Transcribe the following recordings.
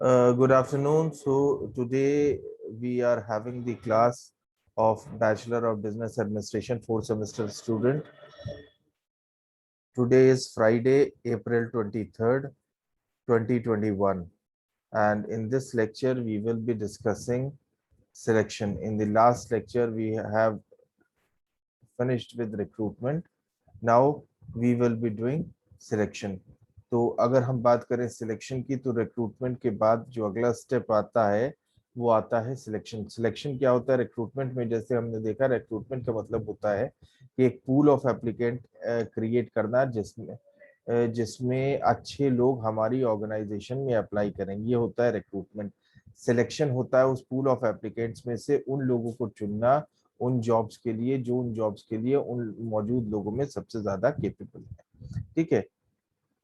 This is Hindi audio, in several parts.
Good afternoon. So today we are having the class of Bachelor of Business Administration 4th semester student. Today is Friday, April 23rd, 2021. And in this lecture, we will be discussing selection. In the last lecture, we have finished with recruitment. Now we will be doing selection. तो अगर हम बात करें सिलेक्शन की, तो रिक्रूटमेंट के बाद जो अगला स्टेप आता है वो आता है सिलेक्शन। सिलेक्शन क्या होता है रिक्रूटमेंट में? जैसे हमने देखा, रिक्रूटमेंट का मतलब होता है कि एक पूल ऑफ एप्लीकेंट क्रिएट करना जिसमें अच्छे लोग हमारी ऑर्गेनाइजेशन में अप्लाई करेंगे, ये होता है रिक्रूटमेंट। सिलेक्शन होता है उस पूल ऑफ एप्लीकेंट्स में से उन लोगों को चुनना उन जॉब्स के लिए जो उन जॉब्स के लिए उन मौजूद लोगों में सबसे ज्यादा केपेबल है। ठीक है,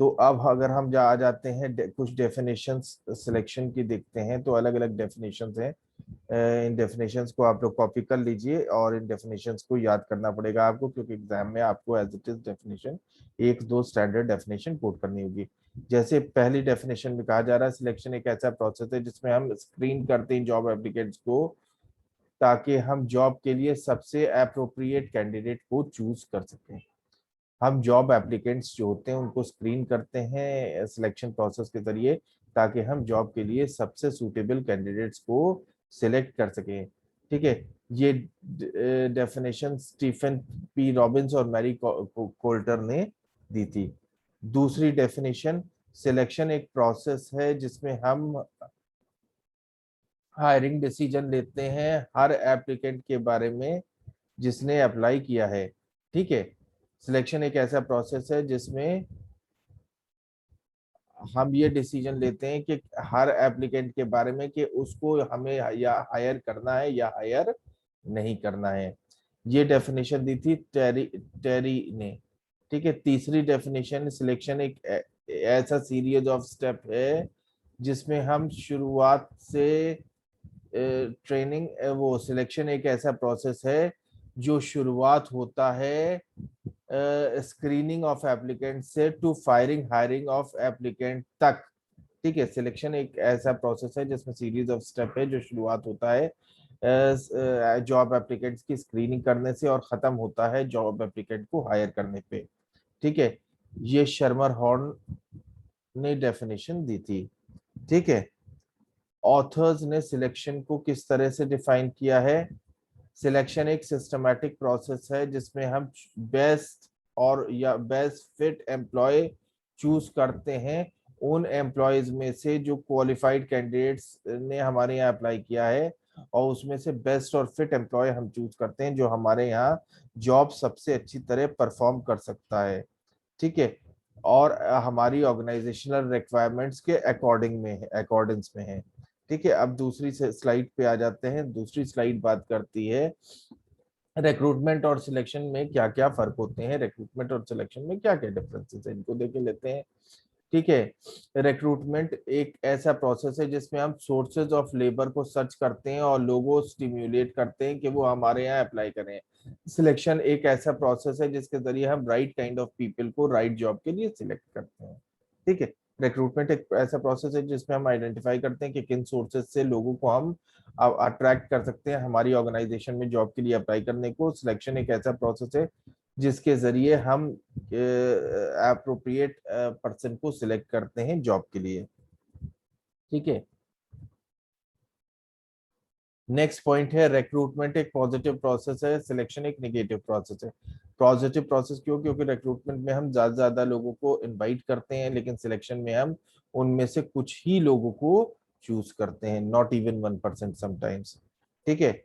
तो अब अगर हम आ जाते हैं कुछ डेफिनेशंस सिलेक्शन की देखते हैं, तो अलग अलग डेफिनेशंस हैं। इन डेफिनेशंस को आप लोग कॉपी कर लीजिए और इन डेफिनेशंस को याद करना पड़ेगा आपको, क्योंकि एग्जाम में आपको एज इट इज डेफिनेशन एक दो स्टैंडर्ड डेफिनेशन कोट करनी होगी। जैसे पहली डेफिनेशन में कहा जा रहा है, सिलेक्शन एक ऐसा प्रोसेस है जिसमें हम स्क्रीन करते हैं जॉब एप्लीकेंट्स को, ताकि हम जॉब के लिए सबसे अप्रोप्रिएट कैंडिडेट को चूज कर सकें। हम जॉब एप्लीकेंट्स जो होते हैं उनको स्क्रीन करते हैं सिलेक्शन प्रोसेस के जरिए, ताकि हम जॉब के लिए सबसे सूटेबल कैंडिडेट्स को सिलेक्ट कर सकें। ठीक है, ये डेफिनेशन स्टीफन पी रॉबिन्स और मैरी कोल्टर ने दी थी। दूसरी डेफिनेशन, सिलेक्शन एक प्रोसेस है जिसमें हम हायरिंग डिसीजन लेते हैं हर एप्लीकेंट के बारे में जिसने अप्लाई किया है। ठीक है, सिलेक्शन एक ऐसा प्रोसेस है जिसमें हम ये डिसीजन लेते हैं कि हर एप्लीकेंट के बारे में कि उसको हमें या हायर करना है या हायर नहीं करना है। ये डेफिनेशन दी थी टेरी टेरी ने। ठीक है, तीसरी डेफिनेशन, सिलेक्शन एक ऐसा सीरीज ऑफ स्टेप है जिसमें हम शुरुआत से ट्रेनिंग वो सिलेक्शन एक ऐसा प्रोसेस है जो शुरुआत होता है स्क्रीनिंग ऑफ एप्लीकेंट से to firing hiring of applicant तक। ठीक है, सिलेक्शन एक ऐसा प्रोसेस है जिसमें सीरीज ऑफ स्टेप है जो शुरुआत होता है जॉब एप्लीकेंट्स की स्क्रीनिंग करने से और खत्म होता है जॉब एप्लीकेंट को हायर करने पे। ठीक है, ये शर्मर हॉर्न ने डेफिनेशन दी थी। ठीक है, ऑथर्स ने सिलेक्शन को किस तरह से डिफाइन किया है? सिलेक्शन एक सिस्टमैटिक प्रोसेस है जिसमें हम बेस्ट और या बेस्ट फिट एम्प्लॉय चूज करते हैं उन एम्प्लॉयज में से जो क्वालिफाइड कैंडिडेट्स ने हमारे यहाँ अप्लाई किया है, और उसमें से बेस्ट और फिट एम्प्लॉय हम चूज करते हैं जो हमारे यहाँ जॉब सबसे अच्छी तरह परफॉर्म कर सकता है। ठीक है, और हमारी ऑर्गेनाइजेशनल रिक्वायरमेंट्स के अकॉर्डिंग्स में है। ठीक है, अब दूसरी स्लाइड पे आ जाते हैं। दूसरी स्लाइड बात करती है रिक्रूटमेंट और सिलेक्शन में क्या क्या फर्क होते हैं, रिक्रूटमेंट और सिलेक्शन में क्या क्या डिफरेंसेस है, इनको देख लेते हैं। ठीक है, रिक्रूटमेंट एक ऐसा प्रोसेस है जिसमें हम सोर्सेज ऑफ लेबर को सर्च करते हैं और लोगों स्टिम्युलेट करते हैं कि वो हमारे यहाँ अप्लाई करें। सिलेक्शन एक ऐसा प्रोसेस है जिसके जरिए हम राइट काइंड ऑफ पीपल को राइट जॉब के लिए सिलेक्ट करते हैं। ठीक है, रिक्रूटमेंट एक ऐसा प्रोसेस है जिसमें हम आइडेंटिफाई करते हैं कि किन सोर्सेज से लोगों को हम अट्रैक्ट कर सकते हैं हमारी ऑर्गेनाइजेशन में जॉब के लिए अप्लाई करने को। सिलेक्शन एक ऐसा प्रोसेस है जिसके जरिए हम अप्रोप्रिएट पर्सन को सिलेक्ट करते हैं जॉब के लिए। ठीक है, नेक्स्ट पॉइंट है रिक्रूटमेंट एक पॉजिटिव प्रोसेस है, सिलेक्शन एक नेगेटिव प्रोसेस है। पॉजिटिव प्रोसेस क्यों? क्योंकि रिक्रूटमेंट में हम ज्यादा लोगों को इनवाइट करते हैं, लेकिन सिलेक्शन में हम उनमें से कुछ ही लोगों को चूज करते हैं, नॉट इवन 1% समटाइम्स। ठीक है,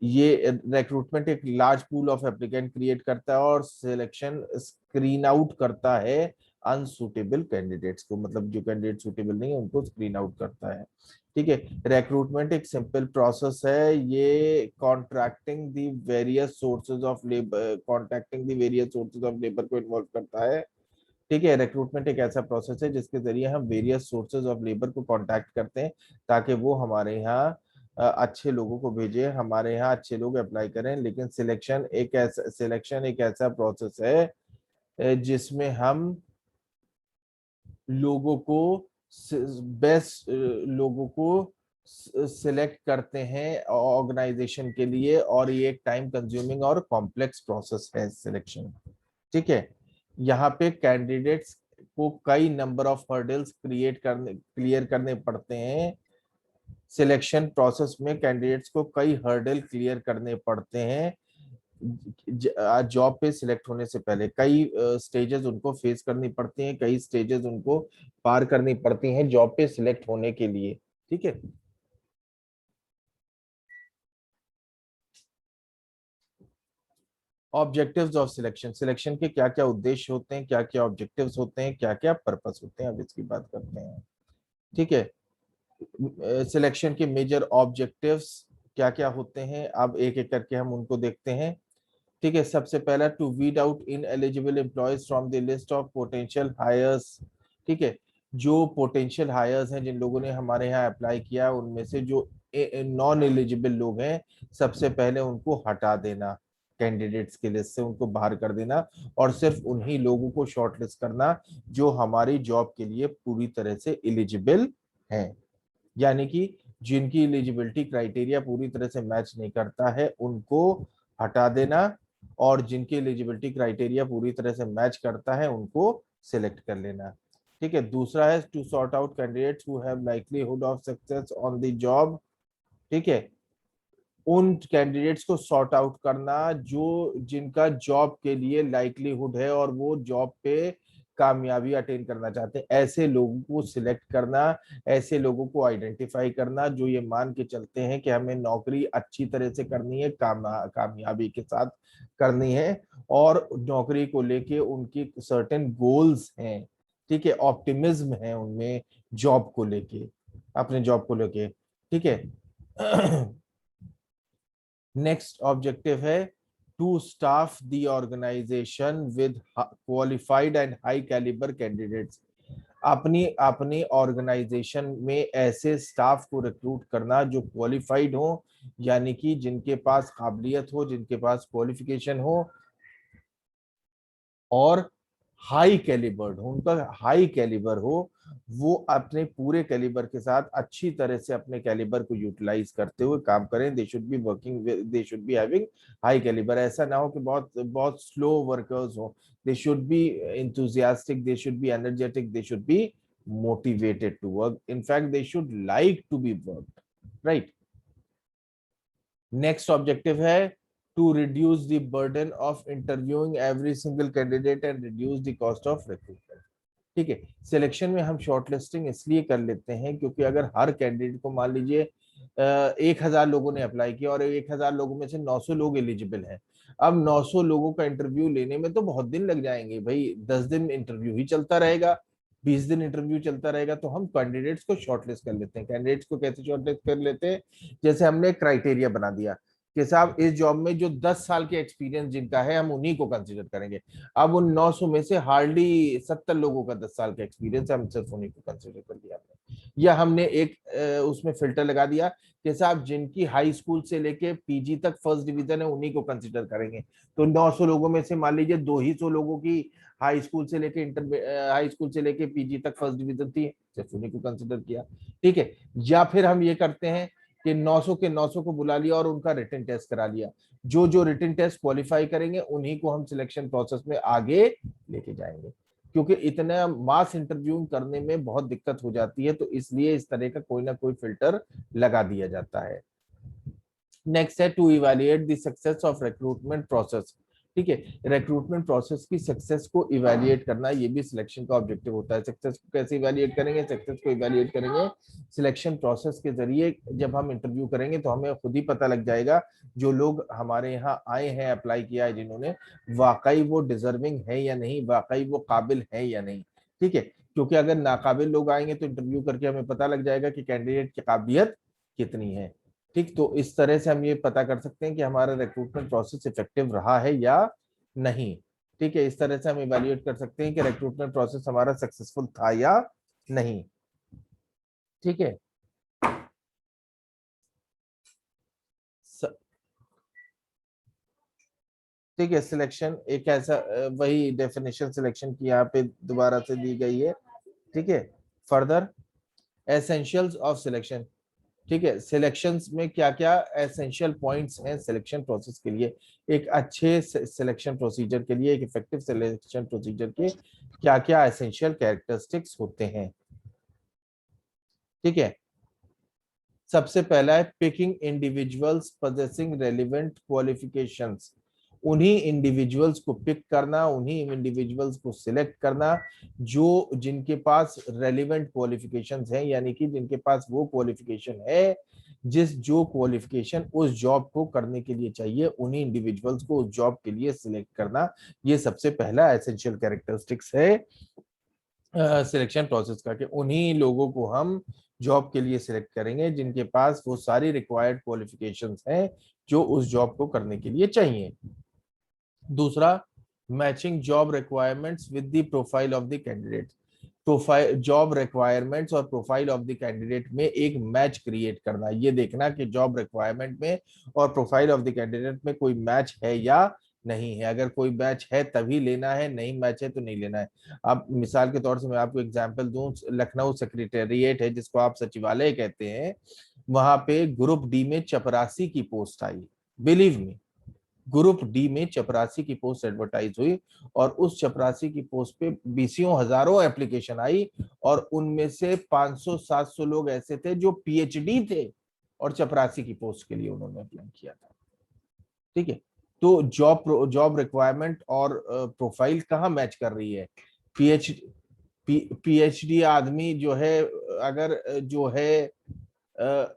ये रिक्रूटमेंट एक large pool of applicant create करता है और सिलेक्शन स्क्रीन आउट करता है अनसुटेबल कैंडिडेट्स को, मतलब जो कैंडिडेट सुटेबल नहीं है उनको स्क्रीन आउट करता है। ठीक है, रिक्रूटमेंट एक सिंपल प्रोसेस है, ये contracting the various sources of labour को इन्वॉल्व करता है। ठीक है, रिक्रूटमेंट एक ऐसा प्रोसेस है जिसके जरिए हम वेरियस सोर्सेज ऑफ लेबर को कांटेक्ट करते हैं ताकि वो हमारे यहाँ अच्छे लोगों को भेजे, हमारे यहाँ अच्छे लोग अप्लाई करें। लेकिन सिलेक्शन एक ऐसा प्रोसेस है जिसमें हम लोगों को बेस्ट लोगों को सिलेक्ट करते हैं ऑर्गेनाइजेशन के लिए, और ये एक टाइम कंज्यूमिंग और कॉम्प्लेक्स प्रोसेस है सिलेक्शन। ठीक है, यहाँ पे कैंडिडेट्स को कई नंबर ऑफ हर्डल्स क्लियर करने पड़ते हैं। सिलेक्शन प्रोसेस में कैंडिडेट्स को कई हर्डल क्लियर करने पड़ते हैं। जॉब पे सिलेक्ट होने से पहले कई स्टेजेस उनको फेस करनी पड़ती हैं, कई स्टेजेस उनको पार करनी पड़ती हैं जॉब पे सिलेक्ट होने के लिए। ठीक है, ऑब्जेक्टिव्स ऑफ सिलेक्शन, सिलेक्शन के क्या क्या उद्देश्य होते हैं, क्या क्या ऑब्जेक्टिव्स होते हैं, क्या क्या पर्पस होते हैं, अब इसकी बात करते हैं। ठीक है, सिलेक्शन के मेजर ऑब्जेक्टिव्स क्या क्या होते हैं, अब एक एक करके हम उनको देखते हैं। ठीक है, सबसे पहला, to weed out ineligible employees from the list of potential hires. ठीक है, जो पोटेंशियल हायर्स हैं, जिन लोगों ने हमारे यहाँ अप्लाई किया, उनमें से जो नॉन एलिजिबल लोग हैं, सबसे पहले उनको हटा देना, कैंडिडेट्स की लिस्ट से उनको बाहर कर देना, और सिर्फ उन्हीं लोगों को शॉर्टलिस्ट करना जो हमारी जॉब के लिए पूरी तरह से एलिजिबल हैं। यानी कि जिनकी एलिजिबिलिटी क्राइटेरिया पूरी तरह से मैच नहीं करता है उनको हटा देना, और जिनकी एलिजिबिलिटी क्राइटेरिया पूरी तरह से मैच करता है उनको सिलेक्ट कर लेना। ठीक है, दूसरा है to sort out candidates who have likelihood of success on the job. ठीक है, उन कैंडिडेट्स को सॉर्ट आउट करना जो जिनका जॉब के लिए लाइक्लीहुड है और वो जॉब पे कामयाबी अटेन करना चाहते हैं, ऐसे लोगों को सिलेक्ट करना, ऐसे लोगों को आइडेंटिफाई करना जो ये मान के चलते हैं कि हमें नौकरी अच्छी तरह से करनी है, कामयाबी के साथ करनी है, और नौकरी को लेके उनकी सर्टेन गोल्स हैं। ठीक है, ऑप्टिमिज्म है उनमें जॉब को लेके, अपने जॉब को लेके। ठीक है, नेक्स्ट ऑब्जेक्टिव है to staff the organization with qualified and high calibre candidates. अपनी अपनी ऑर्गेनाइजेशन में ऐसे स्टाफ को रिक्रूट करना जो क्वालिफाइड हो, यानी कि जिनके पास काबिलियत हो, जिनके पास क्वालिफिकेशन हो, और हाई कैलिबर्ड हो, उनका हाई कैलिबर हो, वो अपने पूरे कैलिबर के साथ अच्छी तरह से अपने कैलिबर को यूटिलाइज करते हुए काम करें। They should be working, they should be having high calibre. ऐसा ना हो कि बहुत बहुत स्लो वर्कर्स हो। They should be enthusiastic, they should be energetic, they should be motivated to work, in fact they should like to be worked, right? Next objective है to reduce the burden of interviewing every single candidate and reduce the cost of recruitment. ठीक है, सिलेक्शन में हम शॉर्टलिस्टिंग इसलिए कर लेते हैं क्योंकि अगर हर कैंडिडेट को, मान लीजिए 1,000 लोगों ने अप्लाई किया और 1,000 लोगों में से 900 लोग एलिजिबल हैं, अब 900 लोगों का इंटरव्यू लेने में तो बहुत दिन लग जाएंगे भाई, 10 दिन इंटरव्यू ही चलता रहेगा, 20 दिन इंटरव्यू चलता रहेगा, तो हम कैंडिडेट्स को शॉर्टलिस्ट कर लेते हैं। कैंडिडेट्स को कैसे शॉर्टलिस्ट कर लेते हैं, जैसे हमने क्राइटेरिया बना दिया कि साहब इस जॉब में जो 10 साल के एक्सपीरियंस जिनका है हम उन्हीं को कंसिडर करेंगे। अब उन 900 में से हार्डली 70 लोगों का 10 साल का एक्सपीरियंस है, हम सिर्फ उन्हीं को कंसिडर कर लिया हमने। या हमने एक उसमें फिल्टर लगा दिया कि साहब जिनकी हाई स्कूल से लेके पीजी तक फर्स्ट डिवीजन है उन्हीं को कंसिडर करेंगे। तो 900 लोगों में से मान लीजिए 200 लोगों की हाई स्कूल से लेके हाई स्कूल से लेके पीजी तक फर्स्ट डिवीजन थी, सिर्फ उन्हीं को कंसिडर किया। ठीक है, या फिर हम ये करते हैं कि 900 के 900 को बुला लिया और उनका रिटन टेस्ट करा लिया, जो जो रिटन टेस्ट क्वालिफाई करेंगे उन्हीं को हम सिलेक्शन प्रोसेस में आगे लेके जाएंगे, क्योंकि इतना मास इंटरव्यू करने में बहुत दिक्कत हो जाती है, तो इसलिए इस तरह का कोई ना कोई फिल्टर लगा दिया जाता है। नेक्स्ट है to evaluate the success of recruitment process. ठीक है, रिक्रूटमेंट प्रोसेस की सक्सेस को इवेल्युएट करना, ये भी सिलेक्शन का ऑब्जेक्टिव होता है। सक्सेस को कैसे इवेल्युएट करेंगे, सक्सेस को इवेल्युएट करेंगे सिलेक्शन प्रोसेस के जरिए। जब हम इंटरव्यू करेंगे तो हमें खुद ही पता लग जाएगा जो लोग हमारे यहाँ आए हैं, अप्लाई किया है जिन्होंने, वाकई वो डिजर्विंग है या नहीं, वाकई वो काबिल है या नहीं। ठीक है, क्योंकि अगर नाकाबिल लोग आएंगे तो इंटरव्यू करके हमें पता लग जाएगा कि कैंडिडेट की काबिलियत कितनी है। ठीक, तो इस तरह से हम ये पता कर सकते हैं कि हमारा रिक्रूटमेंट प्रोसेस इफेक्टिव रहा है या नहीं। ठीक है, इस तरह से हम इवेल्युएट कर सकते हैं कि रिक्रूटमेंट प्रोसेस हमारा सक्सेसफुल था या नहीं। ठीक है, ठीक है, सिलेक्शन एक ऐसा वही डेफिनेशन सिलेक्शन की यहाँ पे दोबारा से दी गई है। ठीक है, फर्दर एसेंशियल्स ऑफ सिलेक्शन, ठीक है, सिलेक्शंस में क्या क्या एसेंशियल पॉइंट्स हैं सिलेक्शन प्रोसेस के लिए, एक अच्छे सिलेक्शन प्रोसीजर के लिए, एक इफेक्टिव सिलेक्शन प्रोसीजर के क्या क्या एसेंशियल कैरेक्टरिस्टिक्स होते हैं। ठीक है, सबसे पहला है picking individuals possessing relevant qualifications, उन्हीं इंडिविजुअल्स को पिक करना, उन्हीं इंडिविजुअल्स को सिलेक्ट करना जो जिनके पास रेलिवेंट क्वालिफिकेशंस हैं, यानी कि जिनके पास वो क्वालिफिकेशन है जो क्वालिफिकेशन उस जॉब को करने के लिए चाहिए, उन्हीं इंडिविजुअल्स को उस जॉब के लिए सिलेक्ट करना, ये सबसे पहला एसेंशियल कैरेक्टरिस्टिक्स है सिलेक्शन प्रोसेस का, कि उन्हीं लोगों को हम जॉब के लिए सिलेक्ट करेंगे जिनके पास वो सारी रिक्वायर्ड क्वालिफिकेशंस हैं जो उस जॉब को करने के लिए चाहिए। दूसरा, matching job requirements with the profile of the candidate, profile job requirements और प्रोफाइल ऑफ द कैंडिडेट में एक मैच क्रिएट करना, ये देखना कि जॉब रिक्वायरमेंट में और प्रोफाइल ऑफ द कैंडिडेट में कोई मैच है या नहीं है, अगर कोई मैच है तभी लेना है, नहीं मैच है तो नहीं लेना है। अब मिसाल के तौर से मैं आपको एग्जांपल दूं, लखनऊ सेक्रेटेरिएट है जिसको आप सचिवालय कहते हैं, वहां पे ग्रुप डी में चपरासी की पोस्ट आई, बिलीव मी, ग्रुप डी में चपरासी की पोस्ट एडवर्टाइज हुई और उस चपरासी की पोस्ट पे बीसियों हजारों एप्लीकेशन आई और उनमें से 500-700 लोग ऐसे थे जो पीएचडी थे और चपरासी की पोस्ट के लिए उन्होंने अप्लाई किया था। ठीक है, तो जॉब रिक्वायरमेंट और प्रोफाइल कहाँ मैच कर रही है, पीएचडी आदमी जो है, अगर जो है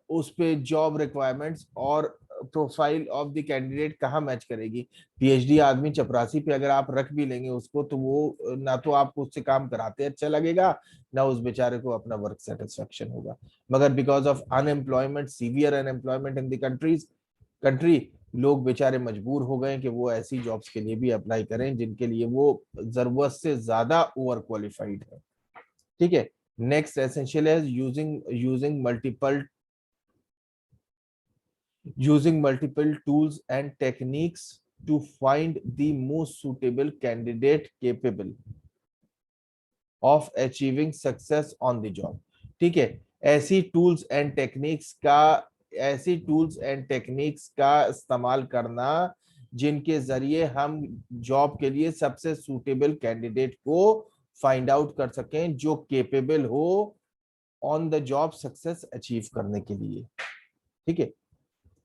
उस पे जॉब रिक्वायरमेंट्स और प्रोफाइल ऑफ द कैंडिडेट कहाँ मैच करेगी, पीएचडी आदमी चपरासी पे अगर आप रख भी लेंगे उसको तो वो ना तो आपको उससे काम कराते अच्छा लगेगा, ना उस बेचारे को अपना वर्क सेटिस्फेक्शन होगा, मगर because of unemployment, severe unemployment in the country, लोग बेचारे मजबूर हो गए कि वो ऐसी जॉब्स के लिए भी अप्लाई करें जिनके लिए वो जरूरत से ज्यादा ओवर क्वालिफाइड है। ठीक है, नेक्स्ट एसेंशियल है using multiple tools and techniques to find the most suitable candidate capable of achieving success on the job। ठीक है, ऐसी टूल्स एंड टेक्निक्स का इस्तेमाल करना जिनके जरिए हम जॉब के लिए सबसे सूटेबल कैंडिडेट को फाइंड आउट कर सकें जो केपेबल हो on the job success achieve करने के लिए। ठीक है,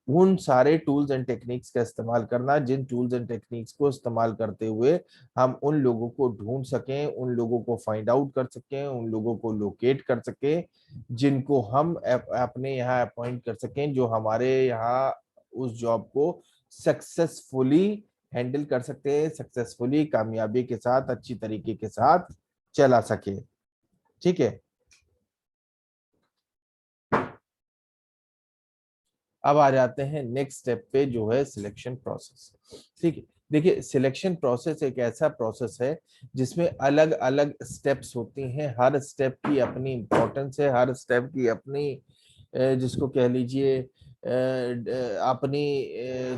उन सारे टूल्स एंड टेक्निक्स का इस्तेमाल करना जिन टूल्स एंड टेक्निक्स को इस्तेमाल करते हुए हम उन लोगों को ढूंढ सकें, उन लोगों को फाइंड आउट कर सकें, उन लोगों को लोकेट कर सकें जिनको हम अपने यहाँ अपॉइंट कर सकें, जो हमारे यहाँ उस जॉब को सक्सेसफुली हैंडल कर सकते हैं, सक्सेसफुली कामयाबी के साथ अच्छी तरीके के साथ चला सके। ठीक है, अब आ जाते हैं नेक्स्ट स्टेप पे जो है सिलेक्शन प्रोसेस। ठीक है, देखिए सिलेक्शन प्रोसेस एक ऐसा प्रोसेस है जिसमें अलग अलग स्टेप्स होती हैं, हर स्टेप की अपनी इंपॉर्टेंस है, हर स्टेप की अपनी जिसको कह लीजिए अपनी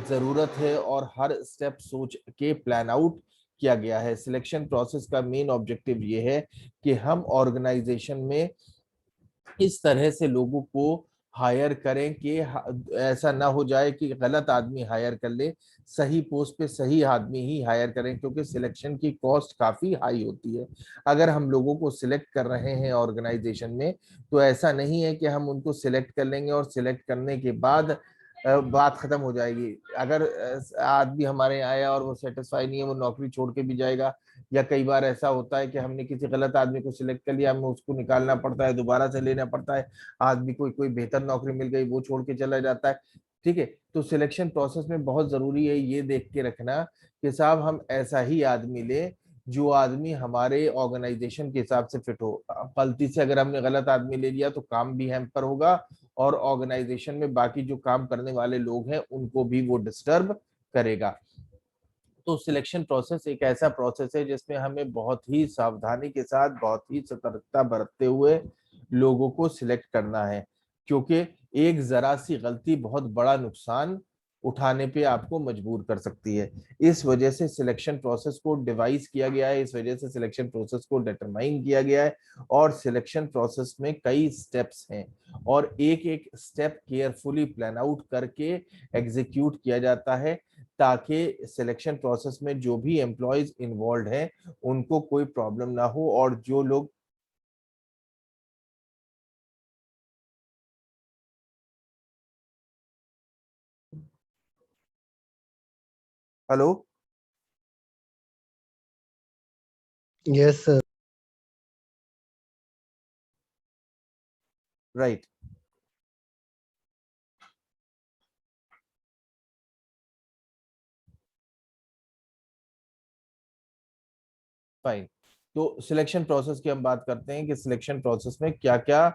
जरूरत है और हर स्टेप सोच के प्लान आउट किया गया है। सिलेक्शन प्रोसेस का मेन ऑब्जेक्टिव ये है कि हम ऑर्गेनाइजेशन में इस तरह से लोगों को हायर करें कि ऐसा ना हो जाए कि गलत आदमी हायर कर ले, सही पोस्ट पे सही आदमी ही हायर करें, क्योंकि सिलेक्शन की कॉस्ट काफी हाई होती है। अगर हम लोगों को सिलेक्ट कर रहे हैं ऑर्गेनाइजेशन में तो ऐसा नहीं है कि हम उनको सिलेक्ट कर लेंगे और सिलेक्ट करने के बाद बात खत्म हो जाएगी। अगर आदमी हमारे यहाँ आया और वो सेटिस्फाई नहीं है, वो नौकरी छोड़ के भी जाएगा, या कई बार ऐसा होता है कि हमने किसी गलत आदमी को सिलेक्ट कर लिया, हमें उसको निकालना पड़ता है, दोबारा से लेना पड़ता है, आदमी को कोई बेहतर नौकरी मिल गई वो छोड़ के चला जाता है। ठीक है, तो सिलेक्शन प्रोसेस में बहुत जरूरी है ये देख के रखना कि साहब हम ऐसा ही आदमी ले जो आदमी हमारे ऑर्गेनाइजेशन के हिसाब से फिट हो। गलती से अगर हमने गलत आदमी ले लिया तो काम भी हैम्पर होगा और ऑर्गेनाइजेशन में बाकी जो काम करने वाले लोग हैं उनको भी वो डिस्टर्ब करेगा। तो सिलेक्शन प्रोसेस एक ऐसा प्रोसेस है जिसमें हमें बहुत ही सावधानी के साथ, बहुत ही सतर्कता बरतते हुए लोगों को सिलेक्ट करना है, क्योंकि एक जरा सी गलती बहुत बड़ा नुकसान उठाने पे आपको मजबूर कर सकती है। इस वजह से सिलेक्शन प्रोसेस को डिवाइस किया गया है, इस वजह से सिलेक्शन प्रोसेस को डिटरमाइन किया गया है। और सिलेक्शन प्रोसेस में कई स्टेप्स हैं और एक एक स्टेप केयरफुली प्लान आउट करके एग्जीक्यूट किया जाता है, ताकि सिलेक्शन प्रोसेस में जो भी एम्प्लॉयज इन्वॉल्व हैं उनको कोई प्रॉब्लम ना हो। और जो लोग hello, yes sir. Right, fine. तो सिलेक्शन प्रोसेस की हम बात करते हैं कि सिलेक्शन प्रोसेस में क्या क्या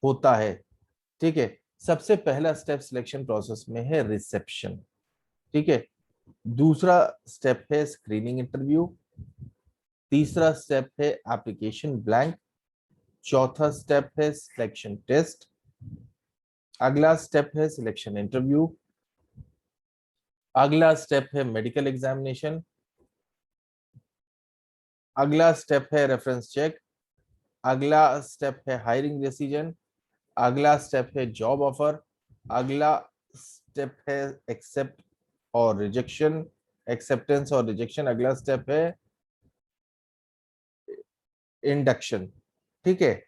होता है। ठीक है, सबसे पहला स्टेप सिलेक्शन प्रोसेस में है रिसेप्शन। ठीक है, दूसरा स्टेप है स्क्रीनिंग इंटरव्यू, तीसरा स्टेप है एप्लीकेशन ब्लैंक, चौथा स्टेप है सिलेक्शन टेस्ट, अगला स्टेप है सिलेक्शन इंटरव्यू, अगला स्टेप है मेडिकल एग्जामिनेशन, अगला स्टेप है रेफरेंस चेक, अगला स्टेप है हायरिंग डिसीजन, अगला स्टेप है जॉब ऑफर, अगला स्टेप है एक्सेप्ट और रिजेक्शन, एक्सेप्टेंस और रिजेक्शन, अगला स्टेप है इंडक्शन। ठीक है,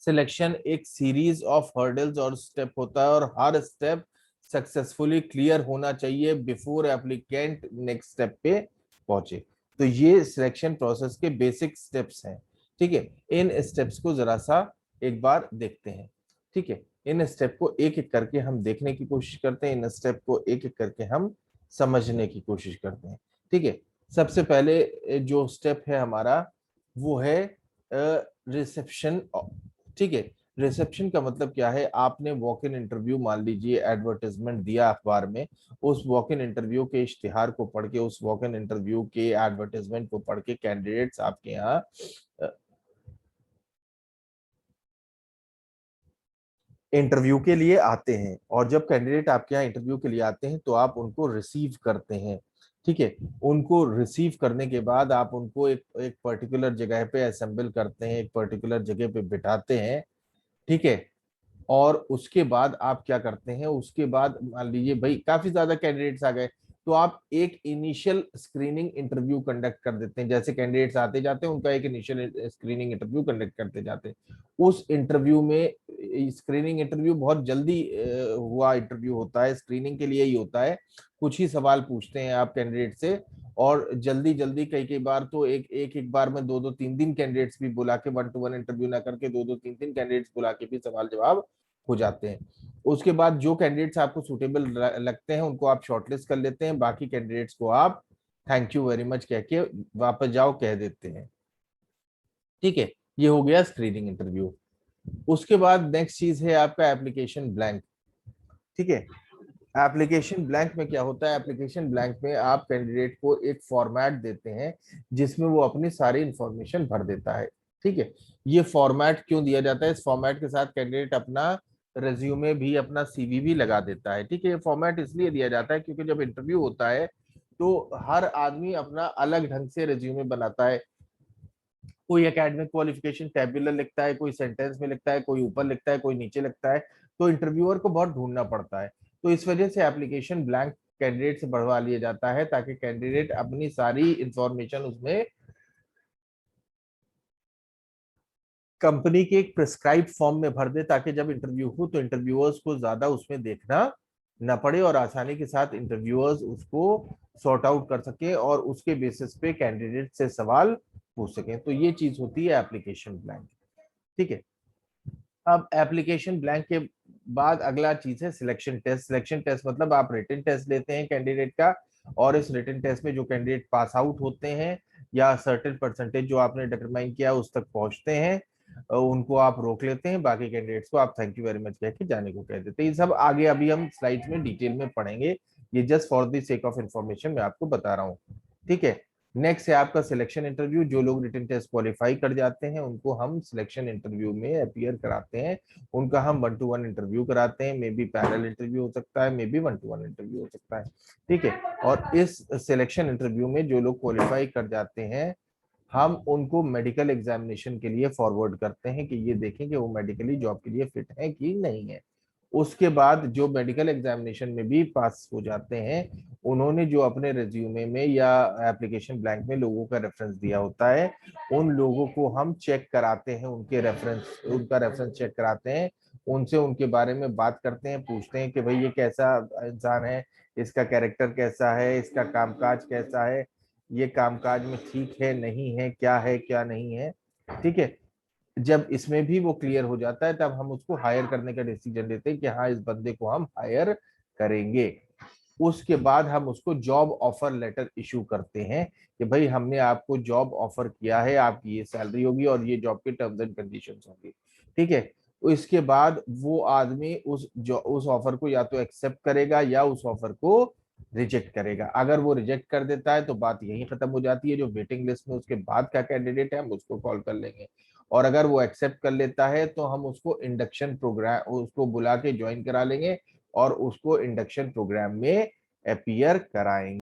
सिलेक्शन एक सीरीज ऑफ हर्डल्स और स्टेप होता है और हर स्टेप सक्सेसफुली क्लियर होना चाहिए बिफोर एप्लीकेंट नेक्स्ट स्टेप पे पहुंचे। तो ये सिलेक्शन प्रोसेस के बेसिक स्टेप्स हैं। ठीक है, इन स्टेप्स को जरा सा एक बार देखते हैं। ठीक है, इन स्टेप को एक एक करके हम देखने की कोशिश करते हैं, इन स्टेप को एक एक करके हम समझने की कोशिश करते हैं। ठीक है, सबसे पहले जो स्टेप है हमारा वो है रिसेप्शन। ठीक है, रिसेप्शन का मतलब क्या है, आपने वॉक इन इंटरव्यू, मान लीजिए एडवर्टाइजमेंट दिया अखबार में, उस वॉक इन इंटरव्यू के इश्तिहार को पढ़ के, उस वॉक इन इंटरव्यू के एडवर्टाइजमेंट को पढ़ के कैंडिडेट्स आपके यहाँ इंटरव्यू के लिए आते हैं। और जब कैंडिडेट आपके यहाँ इंटरव्यू के लिए आते हैं तो आप उनको रिसीव करते हैं। ठीक है, उनको रिसीव करने के बाद आप उनको एक एक पर्टिकुलर जगह पे असेंबल करते हैं, एक पर्टिकुलर जगह पे बिठाते हैं। ठीक है, और उसके बाद आप क्या करते हैं, उसके बाद मान लीजिए भाई काफी ज्यादा कैंडिडेट्स आ गए, तो आप एक इनिशियल स्क्रीनिंग इंटरव्यू कंडक्ट कर देते हैं। जैसे कैंडिडेट्स आते जाते हैं उनका एक इनिशियल स्क्रीनिंग इंटरव्यू कंडक्ट करते जाते हैं। उस इंटरव्यू में, स्क्रीनिंग इंटरव्यू बहुत जल्दी हुआ इंटरव्यू होता है, स्क्रीनिंग के लिए ही होता है। कुछ ही सवाल पूछते हैं आप कैंडिडेट से, और जल्दी जल्दी कई कई बार तो एक बार में दो दो तीन तीन कैंडिडेट्स भी बुला के, वन टू वन इंटरव्यू ना करके दो दो तीन तीन कैंडिडेट्स बुला के भी सवाल जवाब हो जाते हैं। उसके बाद जो कैंडिडेट्स आपको सुटेबल लगते हैं उनको आप शॉर्टलिस्ट कर लेते हैं, बाकी कैंडिडेट्स को आप थैंक यू वेरी मच कह के वापस जाओ कह देते हैं। ठीक है, ये हो गया स्क्रीनिंग इंटरव्यू। उसके बाद नेक्स्ट चीज है आपका एप्लीकेशन ब्लैंक। ठीक है, एप्लीकेशन ब्लैंक में क्या होता है, एप्लीकेशन ब्लैंक में आप कैंडिडेट को एक फॉर्मेट देते हैं जिसमें वो अपनी सारी इंफॉर्मेशन भर देता है। ठीक है, ये फॉर्मेट क्यों दिया जाता है, इस फॉर्मेट के साथ कैंडिडेट अपना रेज्यूमे भी, अपना सीवी भी लगा देता है। ठीक है, ये फॉर्मेट इसलिए दिया जाता है क्योंकि जब इंटरव्यू होता है तो हर आदमी अपना अलग ढंग से रेज्यूमे बनाता है। कोई एकेडमिक क्वालिफिकेशन टैबुलर लिखता है, कोई सेंटेंस में लिखता है, कोई ऊपर लिखता है, कोई नीचे लिखता है। तो इंटरव्यूअर को बहुत ढूंढना पड़ता है। तो इस वजह से एप्लीकेशन ब्लैंक कैंडिडेट से बढ़वा लिया जाता है, ताकि कैंडिडेट अपनी सारी इंफॉर्मेशन उसमें कंपनी के एक प्रिस्क्राइब फॉर्म में भर दे, ताकि जब इंटरव्यू हो तो इंटरव्यूअर्स को ज्यादा उसमें देखना न पड़े और आसानी के साथ इंटरव्यूअर्स उसको सॉर्ट आउट कर सके और उसके बेसिस पे कैंडिडेट से सवाल पूछ सकें। तो ये चीज होती है एप्लीकेशन ब्लैंक। ठीक है, अब एप्लीकेशन ब्लैंक के बाद अगला चीज है सिलेक्शन टेस्ट। सिलेक्शन टेस्ट मतलब आप रिटन टेस्ट लेते हैं कैंडिडेट का, और इस रिटन टेस्ट में जो कैंडिडेट पास आउट होते हैं या सर्टेन परसेंटेज जो आपने डिटरमाइन किया उस तक पहुंचते हैं, उनको आप रोक लेते हैं, बाकी कैंडिडेट्स को आप थैंक यू वेरी मच कह के जाने को कह देते हैं। ये सब आगे अभी हम स्लाइड्स में डिटेल में पढ़ेंगे, ये just for the sake of information मैं आपको बता रहा हूँ। ठीक है, नेक्स्ट है आपका सिलेक्शन इंटरव्यू। जो लोग रिटन टेस्ट क्वालिफाई कर जाते हैं उनको हम सिलेक्शन इंटरव्यू में अपीयर कराते हैं, उनका हम 1-to-1 इंटरव्यू कराते हैं। मे बी पैनल इंटरव्यू हो सकता है, मे बी 1-to-1 इंटरव्यू हो सकता है, ठीक है। और इस सिलेक्शन इंटरव्यू में जो लोग क्वालिफाई कर जाते हैं हम उनको मेडिकल एग्जामिनेशन के लिए फॉरवर्ड करते हैं कि ये देखें कि वो मेडिकली जॉब के लिए फिट है कि नहीं है। उसके बाद जो मेडिकल एग्जामिनेशन में भी पास हो जाते हैं, उन्होंने जो अपने रिज्यूमे में या एप्लीकेशन ब्लैंक में लोगों का रेफरेंस दिया होता है, उन लोगों को हम चेक कराते हैं, उनका रेफरेंस चेक कराते हैं, उनसे उनके बारे में बात करते हैं, पूछते हैं कि भाई ये कैसा इंसान है, इसका कैरेक्टर कैसा है, इसका कामकाज कैसा है, ये कामकाज में ठीक है नहीं है, क्या है क्या नहीं है, ठीक है। जब इसमें भी वो क्लियर हो जाता है तब हम उसको हायर करने का डिसीजन लेते हैं कि हाँ इस बंदे को हम हायर करेंगे। उसके बाद हम उसको जॉब ऑफर लेटर इशू करते हैं कि भाई हमने आपको जॉब ऑफर किया है, आपकी ये सैलरी होगी और ये जॉब के टर्म्स एंड कंडीशंस होंगे, ठीक है। तो इसके बाद वो आदमी उस ऑफर को या तो एक्सेप्ट करेगा या उस ऑफर को रिजेक्ट करेगा। अगर वो रिजेक्ट कर देता है तो बात यहीं खत्म हो जाती है, जो वेटिंग लिस्ट में उसके बाद का कैंडिडेट है हम उसको कॉल कर लेंगे। और अगर वो एक्सेप्ट कर लेता है तो हम उसको इंडक्शन प्रोग्राम, उसको बुला के ज्वाइन करा लेंगे और उसको इंडक्शन प्रोग्राम में अपीयर कराएंगे।